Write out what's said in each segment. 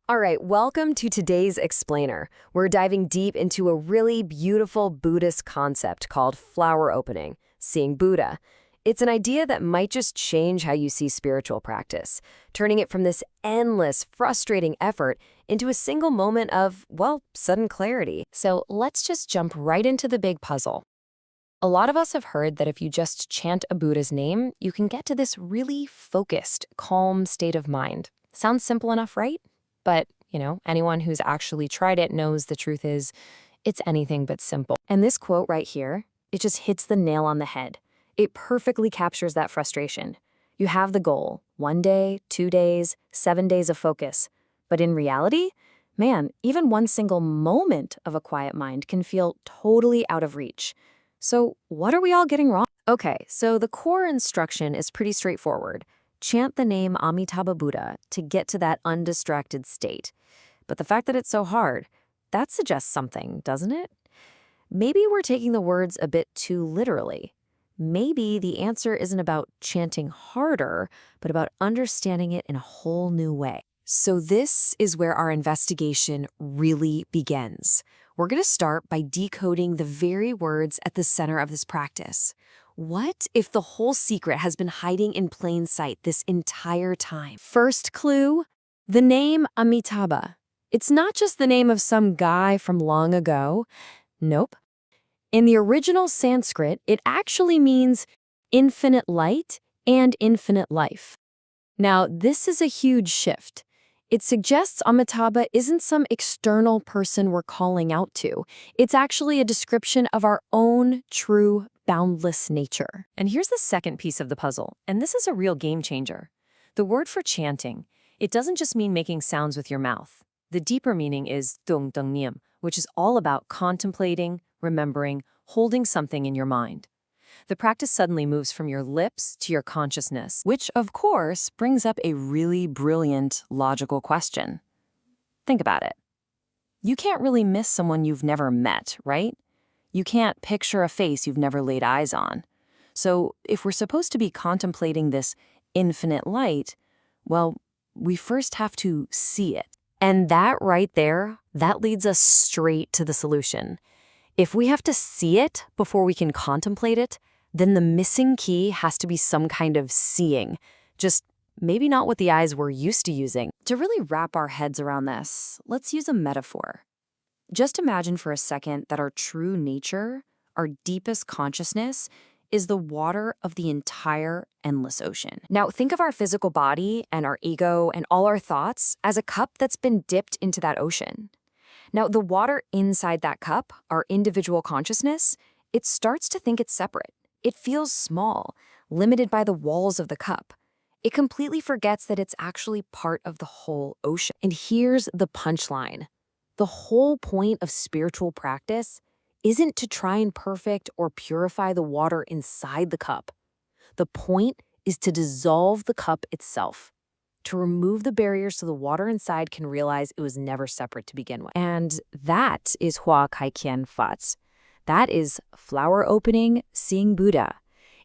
All right, welcome to today's Explainer. We're diving deep into a really beautiful Buddhist concept called flower opening, seeing Buddha. It's an idea that might just change how you see spiritual practice, turning it from this endless, frustrating effort into a single moment of, well, sudden clarity. So let's just jump right into the big puzzle. A lot of us have heard that if you just chant a Buddha's name, you can get to this really focused, calm state of mind. Sounds simple enough, right? But, anyone who's actually tried it knows the truth is it's anything but simple. And this quote right here, it just hits the nail on the head. It perfectly captures that frustration. You have the goal, 1 day, 2 days, 7 days of focus. But in reality, man, even one single moment of a quiet mind can feel totally out of reach. So what are we all getting wrong? Okay, so the core instruction is pretty straightforward. Chant the name Amitabha Buddha to get to that undistracted state. But the fact that it's so hard, that suggests something, doesn't it? Maybe we're taking the words a bit too literally. Maybe the answer isn't about chanting harder, but about understanding it in a whole new way. So this is where our investigation really begins. We're going to start by decoding the very words at the center of this practice. What if the whole secret has been hiding in plain sight this entire time? First clue, the name Amitabha. It's not just the name of some guy from long ago. Nope. In the original Sanskrit, it actually means infinite light and infinite life. Now, this is a huge shift. It suggests Amitabha isn't some external person we're calling out to. It's actually a description of our own true, boundless nature. And here's the second piece of the puzzle, and this is a real game changer. The word for chanting, it doesn't just mean making sounds with your mouth. The deeper meaning is tung tung niam, which is all about contemplating, remembering, holding something in your mind. The practice suddenly moves from your lips to your consciousness, which, of course, brings up a really brilliant, logical question. Think about it. You can't really miss someone you've never met, right? You can't picture a face you've never laid eyes on. So if we're supposed to be contemplating this infinite light, well, we first have to see it. And that right there, that leads us straight to the solution. If we have to see it before we can contemplate it, then the missing key has to be some kind of seeing, just maybe not with the eyes we're used to using. To really wrap our heads around this, let's use a metaphor. Just imagine for a second that our true nature, our deepest consciousness, is the water of the entire endless ocean. Now, think of our physical body and our ego and all our thoughts as a cup that's been dipped into that ocean. Now, the water inside that cup, our individual consciousness, it starts to think it's separate. It feels small, limited by the walls of the cup. It completely forgets that it's actually part of the whole ocean. And here's the punchline. The whole point of spiritual practice isn't to try and perfect or purify the water inside the cup. The point is to dissolve the cup itself, to remove the barriers so the water inside can realize it was never separate to begin with. And that is Hua Kai Kien Fats. That is flower opening, seeing Buddha.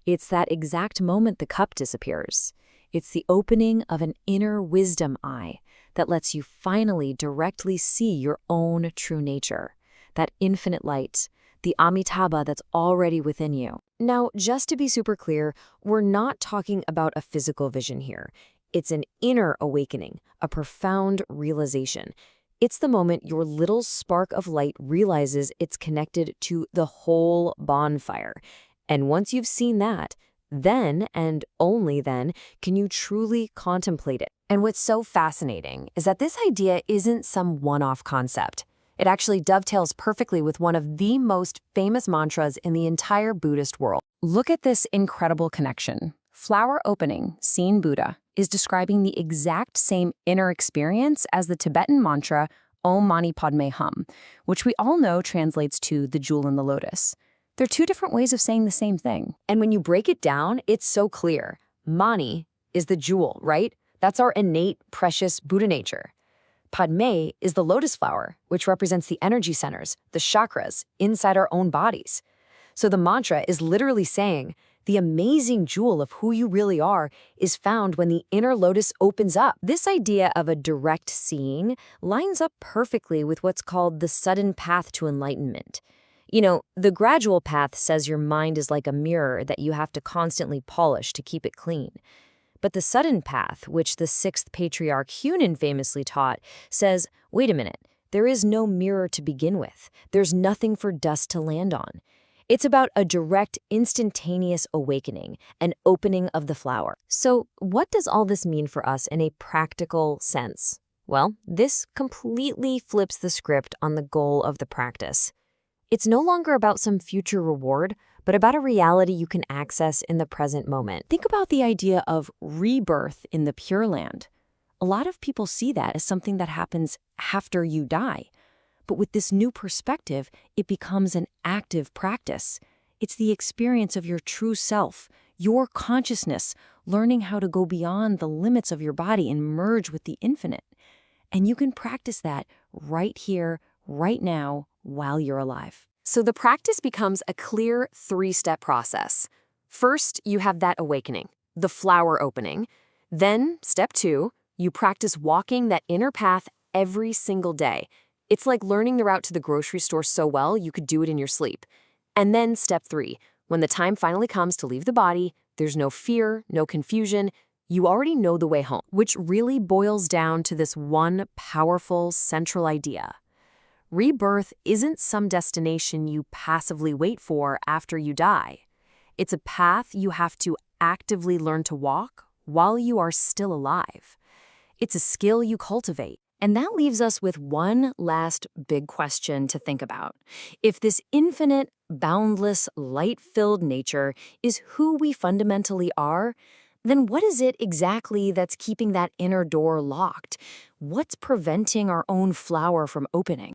It's that exact moment the cup disappears. It's the opening of an inner wisdom eye that lets you finally directly see your own true nature, that infinite light, the Amitabha that's already within you. Now, just to be super clear, we're not talking about a physical vision here. It's an inner awakening, a profound realization. It's the moment your little spark of light realizes it's connected to the whole bonfire. And once you've seen that, then and only then can you truly contemplate it. And what's so fascinating is that this idea isn't some one-off concept. It actually dovetails perfectly with one of the most famous mantras in the entire Buddhist world. Look at this incredible connection. Flower opening, seeing Buddha, is describing the exact same inner experience as the Tibetan mantra Om Mani Padme Hum, which we all know translates to the jewel in the lotus. They're two different ways of saying the same thing. And when you break it down, it's so clear. Mani is the jewel, right? That's our innate, precious Buddha nature. Padme is the lotus flower, which represents the energy centers, the chakras, inside our own bodies. So the mantra is literally saying, The amazing jewel of who you really are is found when the inner lotus opens up. This idea of a direct seeing lines up perfectly with what's called the sudden path to enlightenment. The gradual path says your mind is like a mirror that you have to constantly polish to keep it clean. But the sudden path, which the sixth patriarch Hunan famously taught, says, wait a minute, there is no mirror to begin with. There's nothing for dust to land on. It's about a direct, instantaneous awakening, an opening of the flower. So what does all this mean for us in a practical sense? Well, this completely flips the script on the goal of the practice. It's no longer about some future reward, but about a reality you can access in the present moment. Think about the idea of rebirth in the Pure Land. A lot of people see that as something that happens after you die. But with this new perspective, it becomes an active practice. It's the experience of your true self, your consciousness, learning how to go beyond the limits of your body and merge with the infinite. And you can practice that right here, right now, while you're alive. So the practice becomes a clear three-step process. First, you have that awakening, the flower opening. Then, step 2, you practice walking that inner path every single day. It's like learning the route to the grocery store so well you could do it in your sleep. And then step 3, when the time finally comes to leave the body, there's no fear, no confusion. You already know the way home, which really boils down to this one powerful central idea. Rebirth isn't some destination you passively wait for after you die. It's a path you have to actively learn to walk while you are still alive. It's a skill you cultivate. And that leaves us with one last big question to think about. If this infinite, boundless, light-filled nature is who we fundamentally are, then what is it exactly that's keeping that inner door locked? What's preventing our own flower from opening?